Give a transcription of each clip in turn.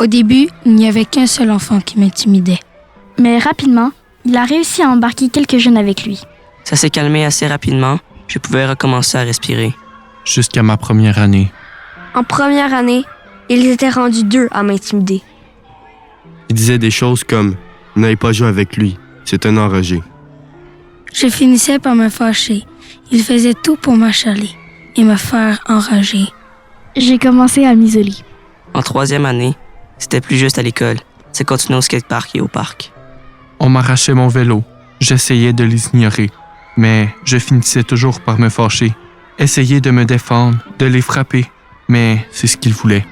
Au début, il n'y avait qu'un seul enfant qui m'intimidait. Mais rapidement, il a réussi à embarquer quelques jeunes avec lui. Ça s'est calmé assez rapidement. Je pouvais recommencer à respirer. Jusqu'à ma première année. En première année, ils étaient rendus 2 à m'intimider. Il disait des choses comme « N'allez pas jouer avec lui, c'est un enragé ». Je finissais par me fâcher. Il faisait tout pour m'achaler et me faire enrager. J'ai commencé à m'isoler. En 3e année, c'était plus juste à l'école. C'est continué au skatepark et au parc. On m'arrachait mon vélo. J'essayais de les ignorer, mais je finissais toujours par me fâcher. Essayer de me défendre, de les frapper, mais c'est ce qu'ils voulaient.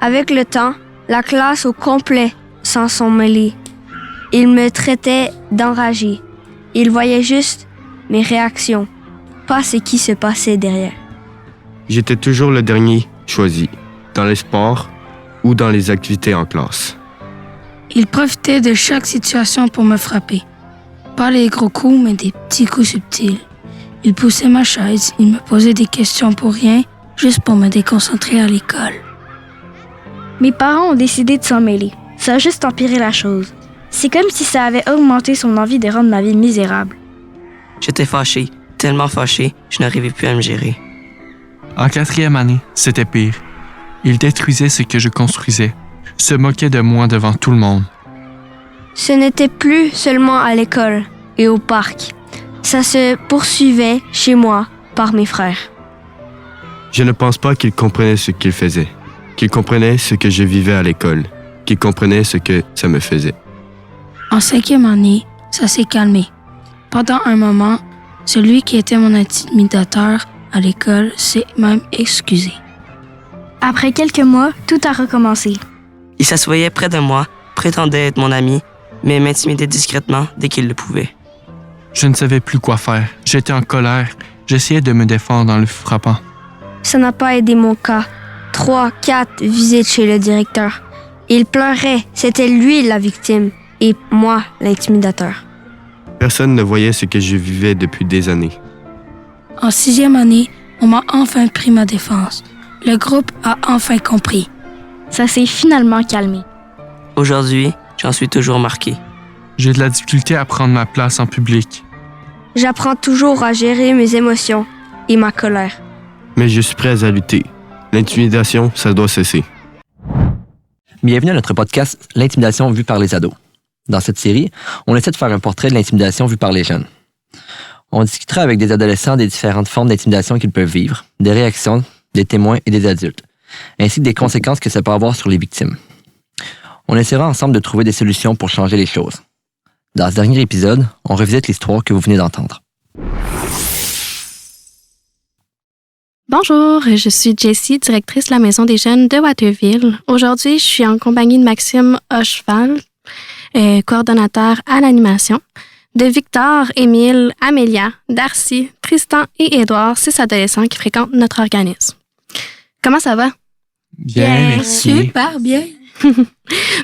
Avec le temps, la classe au complet s'en sont mêlés. Ils me traitaient d'enragé. Ils voyaient juste mes réactions, pas ce qui se passait derrière. J'étais toujours le dernier choisi, dans les sports ou dans les activités en classe. Il profitait de chaque situation pour me frapper. Pas les gros coups, mais des petits coups subtils. Il poussait ma chaise, il me posait des questions pour rien, juste pour me déconcentrer à l'école. Mes parents ont décidé de s'en mêler. Ça a juste empiré la chose. C'est comme si ça avait augmenté son envie de rendre ma vie misérable. J'étais fâché, tellement fâché, je n'arrivais plus à me gérer. En 4e année, c'était pire. Il détruisait ce que je construisais, se moquait de moi devant tout le monde. Ce n'était plus seulement à l'école et au parc. Ça se poursuivait chez moi par mes frères. Je ne pense pas qu'il comprenait ce qu'il faisait, qu'il comprenait ce que je vivais à l'école, qu'il comprenait ce que ça me faisait. En 5e année, ça s'est calmé. Pendant un moment, celui qui était mon intimidateur à l'école s'est même excusé. Après quelques mois, tout a recommencé. Il s'assoyait près de moi, prétendait être mon ami, mais m'intimidait discrètement dès qu'il le pouvait. Je ne savais plus quoi faire. J'étais en colère. J'essayais de me défendre en le frappant. Ça n'a pas aidé mon cas. 3, 4 visites chez le directeur. Il pleurait. C'était lui la victime et moi l'intimidateur. Personne ne voyait ce que je vivais depuis des années. En 6e année, on m'a enfin pris ma défense. Le groupe a enfin compris. Ça s'est finalement calmé. Aujourd'hui, j'en suis toujours marqué. J'ai de la difficulté à prendre ma place en public. J'apprends toujours à gérer mes émotions et ma colère. Mais je suis prêt à lutter. L'intimidation, ça doit cesser. Bienvenue à notre podcast « L'intimidation vue par les ados ». Dans cette série, on essaie de faire un portrait de l'intimidation vue par les jeunes. On discutera avec des adolescents des différentes formes d'intimidation qu'ils peuvent vivre, des réactions, des témoins et des adultes, ainsi que des conséquences que ça peut avoir sur les victimes. On essaiera ensemble de trouver des solutions pour changer les choses. Dans ce dernier épisode, on revisite l'histoire que vous venez d'entendre. Bonjour, je suis Jessie, directrice de la Maison des jeunes de Waterville. Aujourd'hui, je suis en compagnie de Maxime Hocheval, coordonnateur à l'animation, de Victor, Émile, Amélia, Darcy, Tristan et Édouard, 6 adolescents qui fréquentent notre organisme. Comment ça va? Bien, merci. Super bien.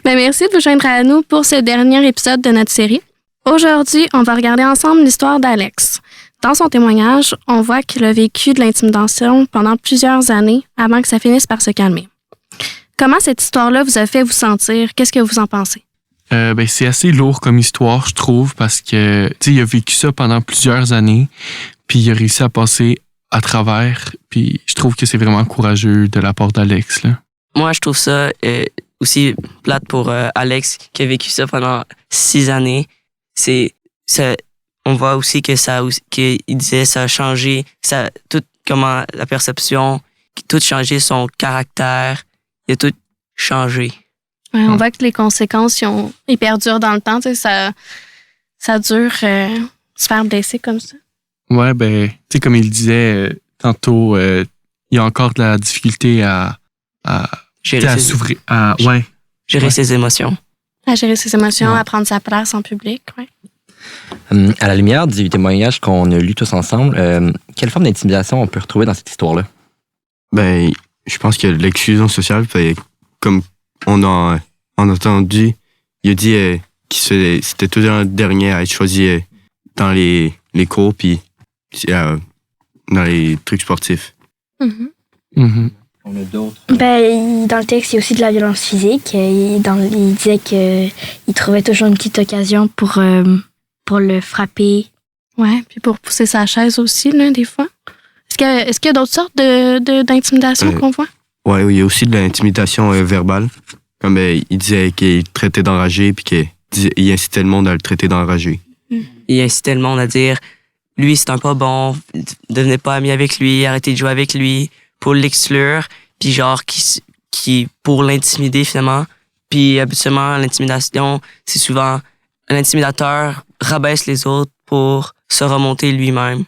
Merci de vous joindre à nous pour ce dernier épisode de notre série. Aujourd'hui, on va regarder ensemble l'histoire d'Alex. Dans son témoignage, on voit qu'il a vécu de l'intimidation pendant plusieurs années avant que ça finisse par se calmer. Comment cette histoire-là vous a fait vous sentir? Qu'est-ce que vous en pensez? C'est assez lourd comme histoire, je trouve, parce que il a vécu ça pendant plusieurs années, puis il a réussi à passer à travers, puis je trouve que c'est vraiment courageux de la part d'Alex, là. Moi, je trouve ça aussi plate pour Alex qui a vécu ça pendant 6 années. On voit aussi que qu'il disait ça a changé, tout comment la perception, tout changé son caractère, il a tout changé. Ouais, on voit que les conséquences, ils perdurent dans le temps, ça dure se faire blesser comme ça. Ouais, comme il disait tantôt, il y a encore de la difficulté à gérer s'ouvrir. Gérer ses émotions. À gérer ses émotions, à prendre sa place en public, ouais. À la lumière du témoignage qu'on a lu tous ensemble, quelle forme d'intimidation on peut retrouver dans cette histoire-là? Je pense que l'exclusion sociale, comme on a entendu, il a dit que c'était toujours le dernier à être choisi dans les cours puis dans les trucs sportifs. Mm-hmm. Mm-hmm. On a d'autres. Dans le texte, il y a aussi de la violence physique. Il disait qu'il trouvait toujours une petite occasion pour le frapper. Ouais, puis pour pousser sa chaise aussi, là, des fois. Est-ce qu'il y a d'autres sortes d'intimidation qu'on voit? Ouais, il y a aussi de l'intimidation verbale. Comme il disait qu'il traitait d'enragé puis qu'il incitait le monde à le traiter d'enragé. Il incitait le monde à dire lui, c'est un pas bon, devenez pas ami avec lui, arrêtez de jouer avec lui pour l'exclure, puis genre qui pour l'intimider finalement. Puis habituellement, l'intimidation, c'est souvent l'intimidateur rabaisse les autres pour se remonter lui-même.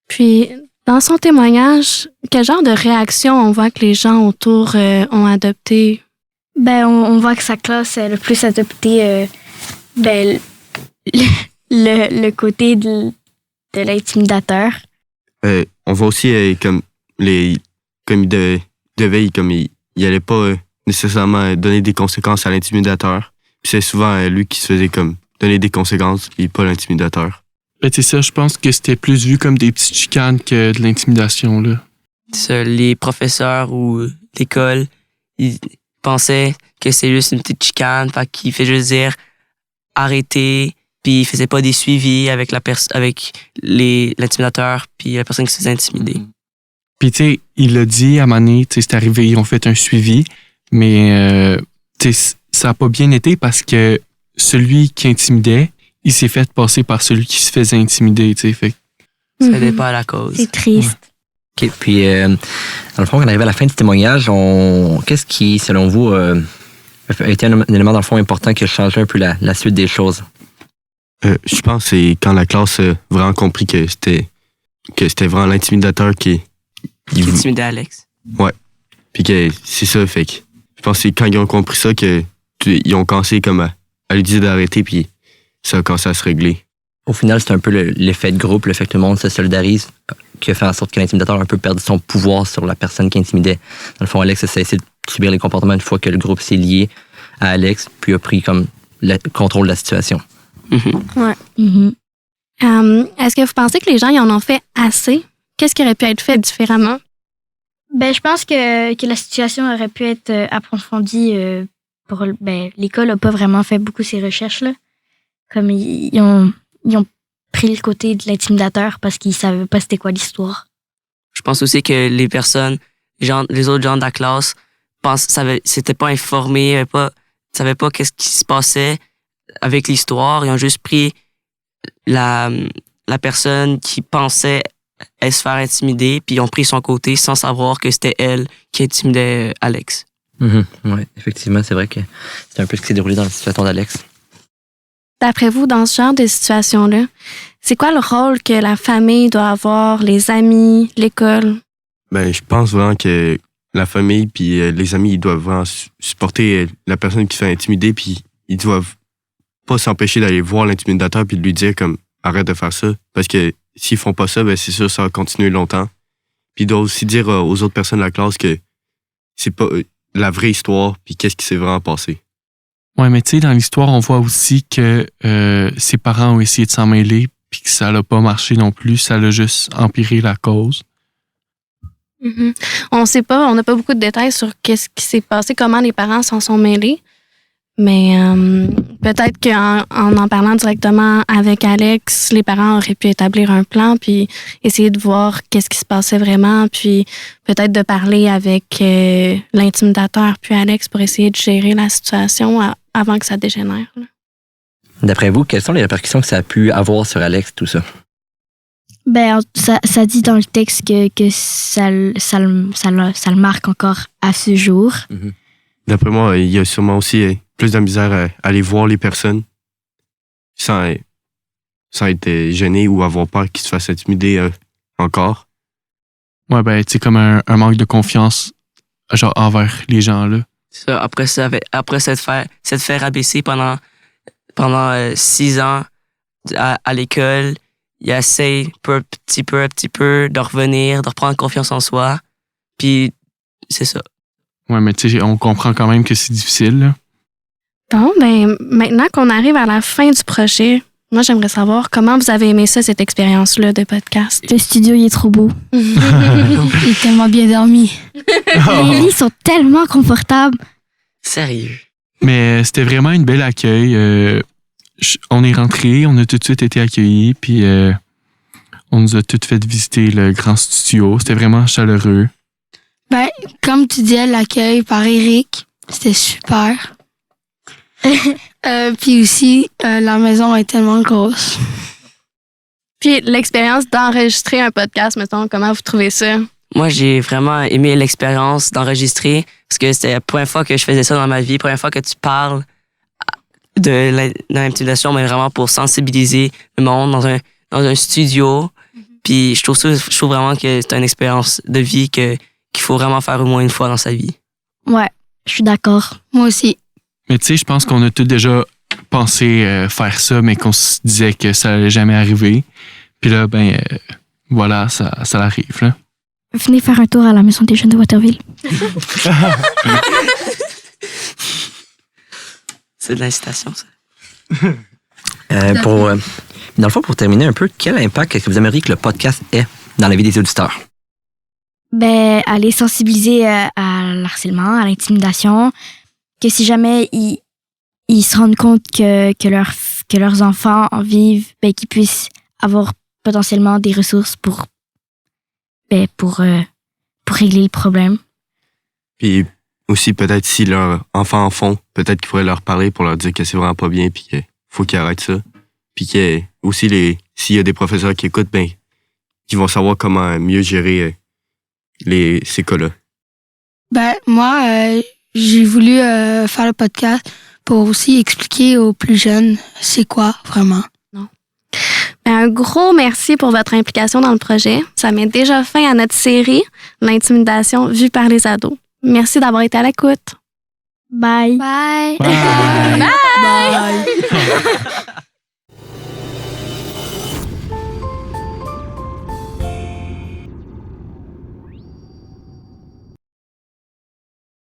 Puis, dans son témoignage, quel genre de réaction on voit que les gens autour ont adopté? On voit que sa classe a le plus adopté le côté de l'intimidateur. On voit aussi comme il devait, comme il allait pas nécessairement donner des conséquences à l'intimidateur. Puis c'est souvent lui qui se faisait comme donner des conséquences, puis pas l'intimidateur. C'est ça, je pense que c'était plus vu comme des petites chicanes que de l'intimidation, là. Les professeurs ou l'école, ils pensaient que c'est juste une petite chicane, fait qu'il fait juste dire arrêtez, puis il faisait pas des suivis avec l'intimidateur puis la personne qui se faisait intimider. Puis tu sais, il l'a dit à un moment donné, tu sais, c'est arrivé, ils ont fait un suivi, mais tu sais, ça a pas bien été parce que celui qui intimidait, il s'est fait passer par celui qui se faisait intimider, tu sais, fait. Ça aidait pas à la cause. C'est triste. Ouais. OK, puis dans le fond, quand on arrive à la fin du témoignage, qu'est-ce qui, selon vous, a été un élément, dans le fond, important qui a changé un peu la suite des choses? Je pense que c'est quand la classe a vraiment compris que c'était vraiment l'intimidateur qui intimidait Alex. Ouais. Puis que c'est ça, fait que je pense que c'est quand ils ont compris ça que ils ont commencé comme à lui dire d'arrêter, puis ça a commencé à se régler. Au final, c'est un peu l'effet de groupe, le fait que tout le monde se solidarise, qui a fait en sorte que l'intimidateur a un peu perdu son pouvoir sur la personne qui intimidait. Dans le fond, Alex a cessé de subir les comportements une fois que le groupe s'est lié à Alex, puis a pris comme le contrôle de la situation. Ouais. Est-ce que vous pensez que les gens y en ont fait assez? Qu'est-ce qui aurait pu être fait différemment? Je pense que la situation aurait pu être approfondie. L'école n'a pas vraiment fait beaucoup ces recherches-là. Comme ils ont pris le côté de l'intimidateur parce qu'ils savaient pas c'était quoi l'histoire. Je pense aussi que les personnes, les autres gens de la classe, s'étaient pas informés, savaient pas qu'est-ce qui se passait avec l'histoire. Ils ont juste pris la personne qui pensait se faire intimider, puis ils ont pris son côté sans savoir que c'était elle qui intimidait Alex. Oui, effectivement, c'est vrai que c'est un peu ce qui s'est déroulé dans la situation d'Alex. D'après vous, dans ce genre de situation-là, c'est quoi le rôle que la famille doit avoir, les amis, l'école? Je pense vraiment que la famille puis les amis, ils doivent vraiment supporter la personne qui se fait intimider, puis ils doivent pas s'empêcher d'aller voir l'intimidateur puis de lui dire comme arrête de faire ça, parce que s'ils font pas ça, c'est sûr ça va continuer longtemps. Puis ils doivent aussi dire aux autres personnes de la classe que c'est pas la vraie histoire puis qu'est-ce qui s'est vraiment passé. Ouais, mais tu sais, dans l'histoire, on voit aussi que ses parents ont essayé de s'en mêler puis que ça n'a pas marché non plus, ça a juste empiré la cause. On sait pas, on n'a pas beaucoup de détails sur qu'est-ce qui s'est passé, comment les parents s'en sont mêlés. Mais peut-être qu'en parlant directement avec Alex, les parents auraient pu établir un plan puis essayer de voir qu'est-ce qui se passait vraiment, puis peut-être de parler avec l'intimidateur puis Alex pour essayer de gérer la situation avant que ça dégénère. Là. D'après vous, quelles sont les répercussions que ça a pu avoir sur Alex, tout ça? Ça dit dans le texte que ça le marque encore à ce jour. D'après moi, il y a sûrement aussi plus de misère à aller voir les personnes sans être gêné ou avoir peur qu'ils se fassent intimider encore. Ouais, tu sais, comme un manque de confiance genre envers les gens là. Ça, après s'être fait rabaisser pendant 6 ans à l'école, il essaie petit peu de revenir, de reprendre confiance en soi. Puis c'est ça. Ouais, mais tu sais, on comprend quand même que c'est difficile, là. Bon, maintenant qu'on arrive à la fin du projet, Moi, j'aimerais savoir comment vous avez aimé ça, cette expérience-là de podcast. Le studio, il est trop beau. Il est tellement bien dormi. Les lits sont tellement confortables. Sérieux. Mais c'était vraiment une belle accueil. On est rentré, on a tout de suite été accueillis, puis on nous a tout fait visiter le grand studio. C'était vraiment chaleureux. Ben, comme tu disais, l'accueil par Eric, c'était super. Puis aussi, la maison est tellement grosse. Puis l'expérience d'enregistrer un podcast, mettons, comment vous trouvez ça? Moi, j'ai vraiment aimé l'expérience d'enregistrer parce que c'était la première fois que je faisais ça dans ma vie, première fois que tu parles de l'intimidation, mais vraiment pour sensibiliser le monde dans un studio. Puis je trouve vraiment que c'est une expérience de vie qu'il faut vraiment faire au moins une fois dans sa vie. Ouais, je suis d'accord. Moi aussi. Mais tu sais, je pense qu'on a tous déjà pensé faire ça, mais qu'on se disait que ça allait jamais arriver. Puis là, voilà, ça arrive, là. Venez faire un tour à la Maison des Jeunes de Waterville. C'est de l'incitation, ça. Dans le fond, pour terminer un peu, quel impact est-ce que vous aimeriez que le podcast ait dans la vie des auditeurs? Ben, aller sensibiliser à l'harcèlement, à l'intimidation, que si jamais ils se rendent compte que leurs enfants en vivent, ben, qu'ils puissent avoir potentiellement des ressources pour régler le problème. Puis aussi, peut-être si leurs enfants en font, peut-être qu'il faudrait leur parler pour leur dire que c'est vraiment pas bien, puis qu'il faut qu'ils arrêtent ça. Puis que aussi, s'il y a des professeurs qui écoutent, qui vont savoir comment mieux gérer ces cas-là. Ben, moi, j'ai voulu faire le podcast pour aussi expliquer aux plus jeunes c'est quoi vraiment. Un gros merci pour votre implication dans le projet. Ça met déjà fin à notre série L'intimidation vue par les ados. Merci d'avoir été à l'écoute. Bye. Bye. Bye. Bye.